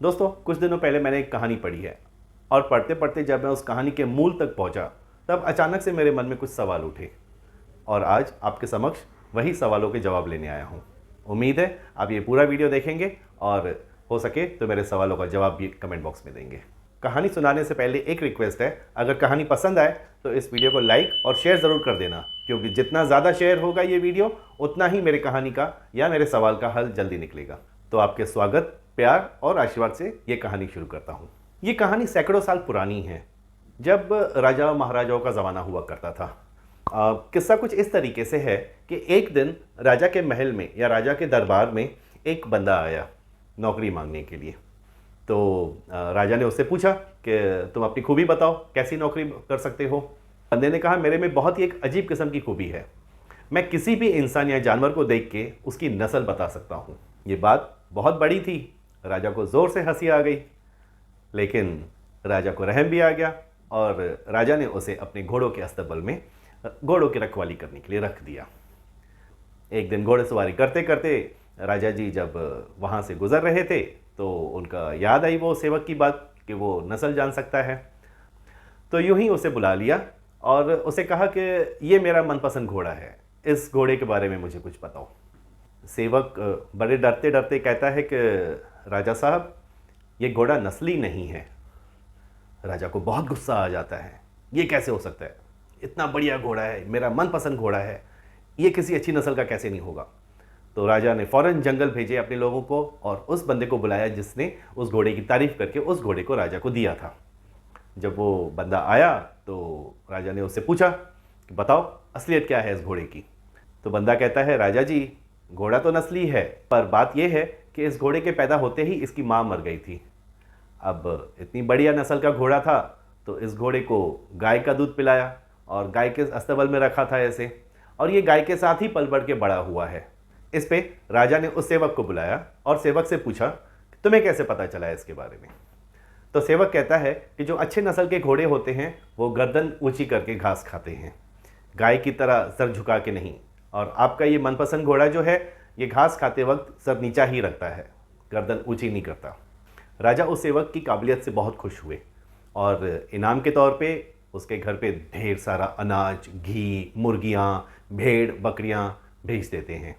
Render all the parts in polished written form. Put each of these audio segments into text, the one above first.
दोस्तों, कुछ दिनों पहले मैंने एक कहानी पढ़ी है और पढ़ते पढ़ते जब मैं उस कहानी के मूल तक पहुंचा, तब अचानक से मेरे मन में कुछ सवाल उठे और आज आपके समक्ष वही सवालों के जवाब लेने आया हूं। उम्मीद है आप ये पूरा वीडियो देखेंगे और हो सके तो मेरे सवालों का जवाब भी कमेंट बॉक्स में देंगे। कहानी सुनाने से पहले एक रिक्वेस्ट है, अगर कहानी पसंद आए तो इस वीडियो को लाइक और शेयर ज़रूर कर देना, क्योंकि जितना ज़्यादा शेयर होगा ये वीडियो उतना ही मेरे कहानी का या मेरे सवाल का हल जल्दी निकलेगा। तो आपके स्वागत, प्यार और आशीर्वाद से ये कहानी शुरू करता हूँ। ये कहानी सैकड़ों साल पुरानी है, जब राजा महाराजाओं का ज़माना हुआ करता था। किस्सा कुछ इस तरीके से है कि एक दिन राजा के महल में या राजा के दरबार में एक बंदा आया नौकरी मांगने के लिए। तो राजा ने उससे पूछा कि तुम अपनी खूबी बताओ, कैसी नौकरी कर सकते हो। बंदे ने कहा, मेरे में बहुत ही एक अजीब किस्म की खूबी है, मैं किसी भी इंसान या जानवर को देख के उसकी नस्ल बता सकता हूँ। ये बात बहुत बड़ी थी, राजा को ज़ोर से हंसी आ गई, लेकिन राजा को रहम भी आ गया और राजा ने उसे अपने घोड़ों के अस्तबल में घोड़ों की रखवाली करने के लिए रख दिया। एक दिन घोड़ेसवारी करते करते राजा जी जब वहाँ से गुजर रहे थे तो उनका याद आई वो सेवक की बात कि वो नस्ल जान सकता है। तो यूं ही उसे बुला लिया और उसे कहा कि ये मेरा मनपसंद घोड़ा है, इस घोड़े के बारे में मुझे कुछ बताओ। सेवक बड़े डरते डरते कहता है कि राजा साहब, ये घोड़ा नस्ली नहीं है। राजा को बहुत गुस्सा आ जाता है, ये कैसे हो सकता है, इतना बढ़िया घोड़ा है, मेरा मनपसंद घोड़ा है, ये किसी अच्छी नस्ल का कैसे नहीं होगा। तो राजा ने फौरन जंगल भेजे अपने लोगों को और उस बंदे को बुलाया जिसने उस घोड़े की तारीफ करके उस घोड़े को राजा को दिया था। जब वो बंदा आया तो राजा ने उससे पूछा कि बताओ असलियत क्या है इस घोड़े की। तो बंदा कहता है, राजा जी, घोड़ा तो नस्ली है, पर बात यह है कि इस घोड़े के पैदा होते ही इसकी माँ मर गई थी। अब इतनी बढ़िया नस्ल का घोड़ा था तो इस घोड़े को गाय का दूध पिलाया और गाय के अस्तबल में रखा था ऐसे, और ये गाय के साथ ही पल बढ़ के बड़ा हुआ है। इस पे राजा ने उस सेवक को बुलाया और सेवक से पूछा, तुम्हें कैसे पता चला है इसके बारे में। तो सेवक कहता है कि जो अच्छे नस्ल के घोड़े होते हैं वो गर्दन ऊंची करके घास खाते हैं, गाय की तरह सर झुका के नहीं। और आपका ये मनपसंद घोड़ा जो है ये घास खाते वक्त सर नीचा ही रखता है, गर्दन ऊंची नहीं करता। राजा उस सेवक की काबिलियत से बहुत खुश हुए और इनाम के तौर पे उसके घर पे ढेर सारा अनाज, घी, मुर्गियाँ, भेड़, बकरियाँ भेज देते हैं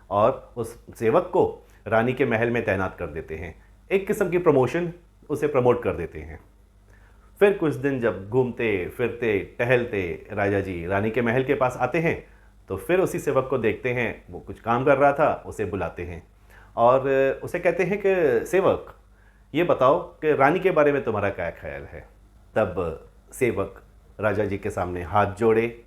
और उस सेवक को रानी के महल में तैनात कर देते हैं। एक किस्म की प्रमोशन, उसे प्रमोट कर देते हैं। फिर कुछ दिन जब घूमते फिरते टहलते राजा जी रानी के महल के पास आते हैं तो फिर उसी सेवक को देखते हैं, वो कुछ काम कर रहा था, उसे बुलाते हैं और उसे कहते हैं कि सेवक, ये बताओ कि रानी के बारे में तुम्हारा क्या ख्याल है। तब सेवक राजा जी के सामने हाथ जोड़े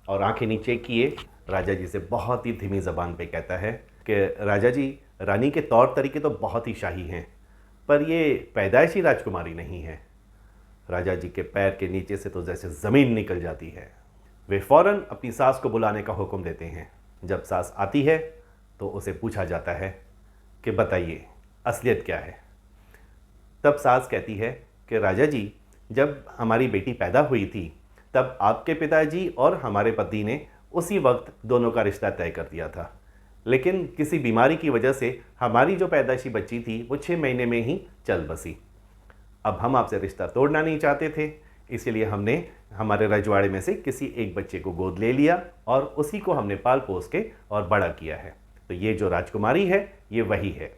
और आंखें नीचे किए राजा जी से बहुत ही धीमी ज़बान पे कहता है कि राजा जी, रानी के तौर तरीके तो बहुत ही शाही हैं, पर ये पैदाइशी राजकुमारी नहीं है। राजा जी के पैर के नीचे से तो जैसे ज़मीन निकल जाती है। वे फ़ौरन अपनी सास को बुलाने का हुक्म देते हैं। जब सास आती है तो उसे पूछा जाता है कि बताइए असलियत क्या है। तब सास कहती है कि राजा जी, जब हमारी बेटी पैदा हुई थी तब आपके पिताजी और हमारे पति ने उसी वक्त दोनों का रिश्ता तय कर दिया था, लेकिन किसी बीमारी की वजह से हमारी जो पैदाइशी बच्ची थी वो 6 महीने में ही चल बसी। अब हम आपसे रिश्ता तोड़ना नहीं चाहते थे, इसीलिए हमने हमारे रजवाड़े में से किसी एक बच्चे को गोद ले लिया और उसी को हमने पाल पोस के और बड़ा किया है। तो ये जो राजकुमारी है ये वही है।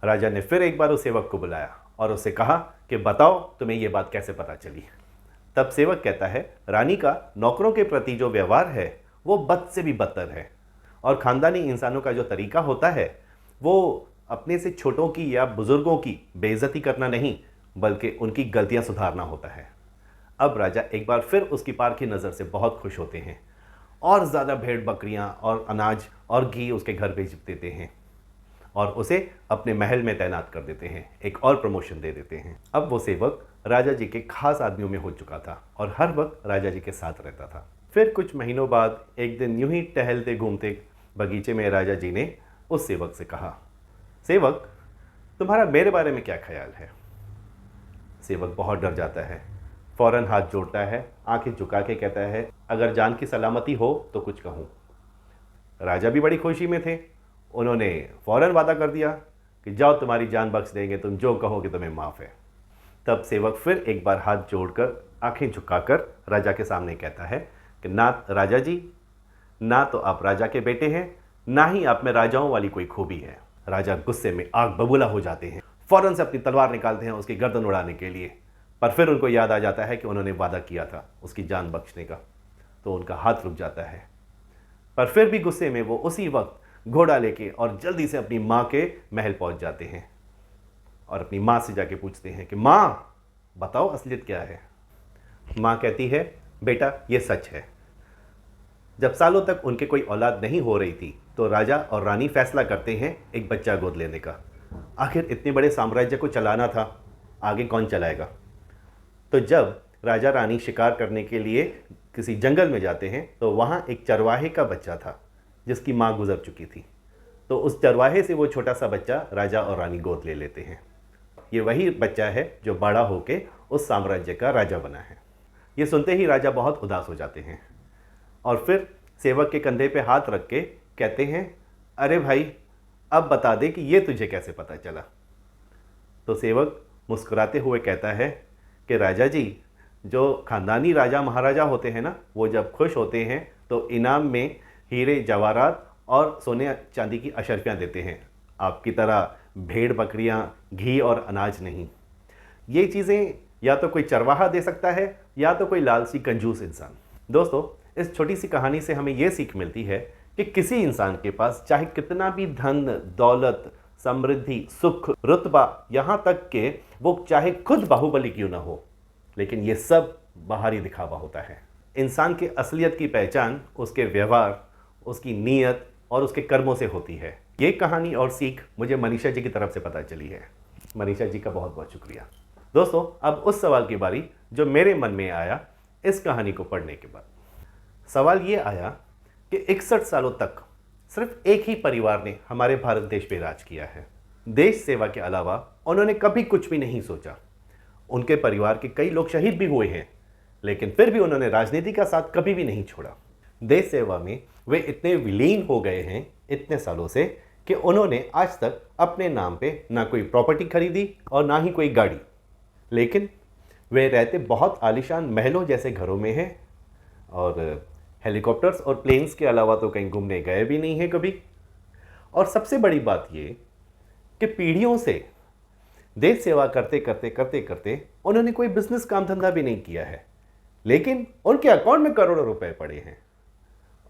राजा ने फिर एक बार उस सेवक को बुलाया और उससे कहा कि बताओ तुम्हें ये बात कैसे पता चली। तब सेवक कहता है, रानी का नौकरों के प्रति जो व्यवहार है वो बद से भी बदतर है और ख़ानदानी इंसानों का जो तरीका होता है वो अपने से छोटों की या बुज़ुर्गों की बेइज्जती करना नहीं, बल्कि उनकी गलतियां सुधारना होता है। अब राजा एक बार फिर उसकी पारखी नज़र से बहुत खुश होते हैं और ज़्यादा भेड़ बकरियां और अनाज और घी उसके घर भेज देते हैं और उसे अपने महल में तैनात कर देते हैं, एक और प्रमोशन दे देते हैं। अब वो सेवक राजा जी के खास आदमियों में हो चुका था और हर वक्त राजा जी के साथ रहता था। फिर कुछ महीनों बाद एक दिन यूं ही टहलते घूमते बगीचे में राजा जी ने उस सेवक से कहा, सेवक, तुम्हारा मेरे बारे में क्या ख्याल है। सेवक बहुत डर जाता है, फौरन हाथ जोड़ता है, आंखें झुका के कहता है, अगर जान की सलामती हो तो कुछ कहूँ। राजा भी बड़ी खुशी में थे, उन्होंने फौरन वादा कर दिया कि जाओ तुम्हारी जान बख्श देंगे, तुम जो कहोगे तुम्हें माफ़ है। तब सेवक फिर एक बार हाथ जोड़कर आंखें झुकाकर राजा के सामने कहता है कि ना राजा जी, ना तो आप राजा के बेटे हैं, ना ही आप में राजाओं वाली कोई खूबी है। राजा गुस्से में आग बबूला हो जाते हैं, फौरन से अपनी तलवार निकालते हैं उसकी गर्दन उड़ाने के लिए, पर फिर उनको याद आ जाता है कि उन्होंने वादा किया था उसकी जान बख्शने का, तो उनका हाथ रुक जाता है। पर फिर भी गुस्से में वो उसी वक्त घोड़ा लेके और जल्दी से अपनी माँ के महल पहुंच जाते हैं और अपनी माँ से जाके पूछते हैं कि माँ बताओ असलियत क्या है। माँ कहती है बेटा ये सच है, जब सालों तक उनके कोई औलाद नहीं हो रही थी तो राजा और रानी फैसला करते हैं एक बच्चा गोद लेने का। आखिर इतने बड़े साम्राज्य को चलाना था, आगे कौन चलाएगा। तो जब राजा रानी शिकार करने के लिए किसी जंगल में जाते हैं तो वहाँ एक चरवाहे का बच्चा था जिसकी माँ गुजर चुकी थी, तो उस चरवाहे से वो छोटा सा बच्चा राजा और रानी गोद ले लेते हैं। ये वही बच्चा है जो बड़ा होके उस साम्राज्य का राजा बना है। ये सुनते ही राजा बहुत उदास हो जाते हैं और फिर सेवक के कंधे पे हाथ रख के कहते हैं अरे भाई अब बता दे कि ये तुझे कैसे पता चला। तो सेवक मुस्कुराते हुए कहता है कि राजा जी, जो खानदानी राजा महाराजा होते हैं ना, वो जब खुश होते हैं तो इनाम में हीरे जवाहरात और सोने चांदी की अशर्फियाँ देते हैं, आपकी तरह भेड़ बकरियाँ, घी और अनाज नहीं। ये चीज़ें या तो कोई चरवाहा दे सकता है या तो कोई लालची कंजूस इंसान। दोस्तों, इस छोटी सी कहानी से हमें ये सीख मिलती है कि किसी इंसान के पास चाहे कितना भी धन दौलत समृद्धि सुख रुतबा, यहाँ तक के वो चाहे खुद बाहुबली क्यों ना हो, लेकिन ये सब बाहरी दिखावा होता है। इंसान की असलियत की पहचान उसके व्यवहार, उसकी नीयत और उसके कर्मों से होती है। ये कहानी और सीख मुझे मनीषा जी की तरफ से पता चली है। मनीषा जी का बहुत बहुत शुक्रिया। दोस्तों, अब उस सवाल की बारी जो मेरे मन में आया इस कहानी को पढ़ने के बाद। सवाल ये आया कि 61 सालों तक सिर्फ एक ही परिवार ने हमारे भारत देश पे राज किया है। देश सेवा के अलावा उन्होंने कभी कुछ भी नहीं सोचा। उनके परिवार के कई लोग शहीद भी हुए हैं, लेकिन फिर भी उन्होंने राजनीति का साथ कभी भी नहीं छोड़ा। देश सेवा में वे इतने विलीन हो गए हैं इतने सालों से कि उन्होंने आज तक अपने नाम पे ना कोई प्रॉपर्टी खरीदी और ना ही कोई गाड़ी, लेकिन वे रहते बहुत आलीशान महलों जैसे घरों में हैं और हेलीकॉप्टर्स और प्लेन्स के अलावा तो कहीं घूमने गए भी नहीं हैं कभी। और सबसे बड़ी बात ये कि पीढ़ियों से देश सेवा करते करते करते करते उन्होंने कोई बिजनेस काम धंधा भी नहीं किया है, लेकिन उनके अकाउंट में करोड़ों रुपए पड़े हैं।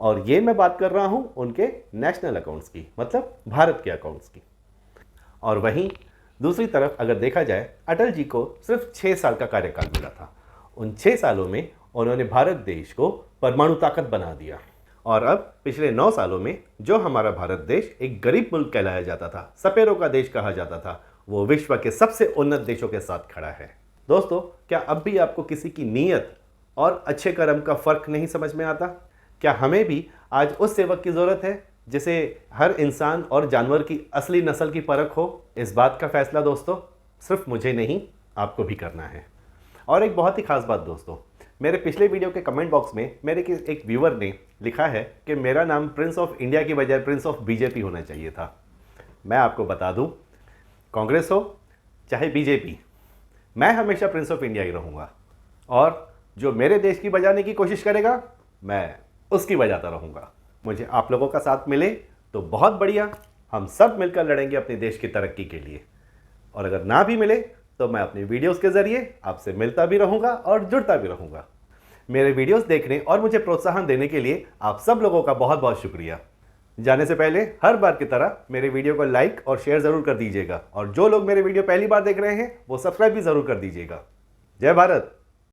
और ये मैं बात कर रहा हूं उनके नेशनल अकाउंट्स की, मतलब भारत के अकाउंट्स की। और वहीं दूसरी तरफ अगर देखा जाए, अटल जी को सिर्फ 6 साल का कार्यकाल मिला था। उन 6 सालों में उन्होंने भारत देश को परमाणु ताकत बना दिया। और अब पिछले 9 सालों में जो हमारा भारत देश एक गरीब मुल्क कहलाया जाता था, सपेरों का देश कहा जाता था, वो विश्व के सबसे उन्नत देशों के साथ खड़ा है। दोस्तों, क्या अब भी आपको किसी की नीयत और अच्छे कर्म का फर्क नहीं समझ में आता? क्या हमें भी आज उस सेवक की ज़रूरत है जिसे हर इंसान और जानवर की असली नस्ल की परख हो? इस बात का फैसला दोस्तों सिर्फ मुझे नहीं, आपको भी करना है। और एक बहुत ही खास बात दोस्तों, मेरे पिछले वीडियो के कमेंट बॉक्स में मेरे एक व्यूअर ने लिखा है कि मेरा नाम प्रिंस ऑफ इंडिया की बजाय प्रिंस ऑफ बीजेपी होना चाहिए था। मैं आपको बता दूं, कांग्रेस हो चाहे बीजेपी, मैं हमेशा प्रिंस ऑफ इंडिया ही रहूँगा। और जो मेरे देश की बजाने की कोशिश करेगा, मैं उसकी बजाता रहूँगा। मुझे आप लोगों का साथ मिले तो बहुत बढ़िया, हम सब मिलकर लड़ेंगे अपने देश की तरक्की के लिए। और अगर ना भी मिले तो मैं अपने वीडियोस के ज़रिए आपसे मिलता भी रहूँगा और जुड़ता भी रहूँगा। मेरे वीडियोस देखने और मुझे प्रोत्साहन देने के लिए आप सब लोगों का बहुत बहुत शुक्रिया। जाने से पहले हर बार की तरह मेरे वीडियो को लाइक और शेयर ज़रूर कर दीजिएगा, और जो लोग मेरे वीडियो पहली बार देख रहे हैं वो सब्सक्राइब भी ज़रूर कर दीजिएगा। जय भारत।